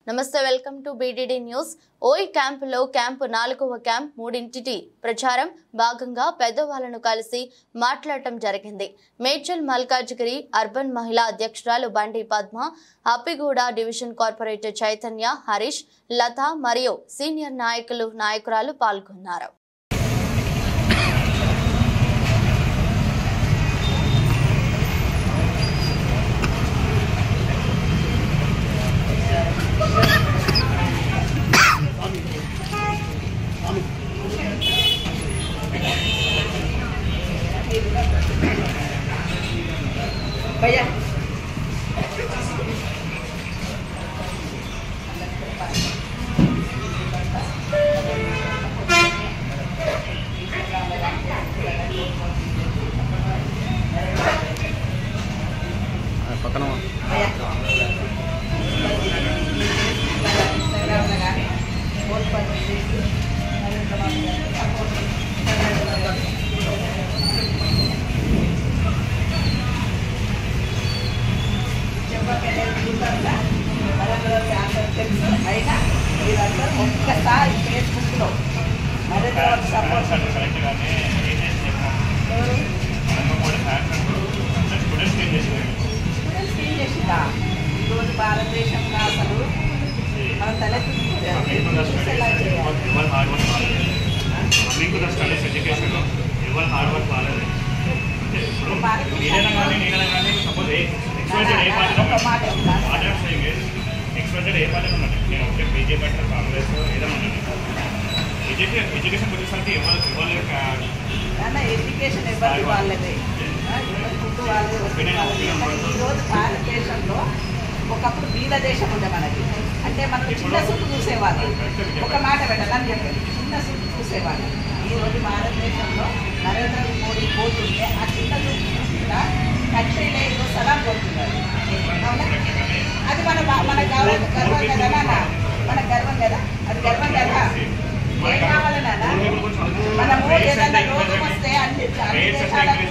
నమస్తే welcome to BDD news. ఓయి క్యాంపులో క్యాంపు 4వ క్యాంప్ మూడింటిటి ప్రచారం భాగంగా పెద్దవాళ్లను కలిసి మాట్లాడటం జరిగింది. మేడ్చల్ మల్కాజ్గిరి అర్బన్ మహిళా అధ్యక్షురాలు బండి పద్మ, అప్పిగూడ డివిజన్ కార్పొరేటర్ చైతన్య, హరీష్, లత మరియు సీనియర్ నాయకురాలు పాల్గొన్నారు. भैया पकड़ అయినా మీరందరూ ఒక్కసారి ఫేస్బుక్లో నరేంద్ర సపోర్ట్ చేసిందా ఈరోజు భారతదేశంలో అసలు మనం తలెత్తులా एक्सपेक्टेड ఏ పార్టీ ఉన్నది ఓకే బీజేపీ అంటే కాంగ్రెస్ ఏదైనా ఉన్నది ఎడ్యుకేషన్ గురించి ఇవ్వాలి అన్న ఎడ్యుకేషన్ ఎవరి వాళ్ళదే ఫుడ్ వాళ్ళదే. ఈరోజు భారతదేశంలో ఒకప్పుడు బీద దేశం ఉండే మనకి, అంటే మనం చిన్న సుట్టు చూసేవాళ్ళు, ఒక మాట పెట్టాలని చెప్పండి, చిన్న సుట్టు చూసేవాళ్ళు. ఈరోజు భారతదేశంలో నరేంద్ర మోడీ పోతుంటే ఆ చిన్న సుట్టు కూడా కంట్రీలో ఈరోజు సలాం పోతున్నారు. అది మన గర్వం కదా నాన్న, మన గర్వం కదా, అది గర్వం కదా. ఏం కావాలి నాన్న, మనము ఏదైనా రోగం వస్తే అన్ని దేశాలకు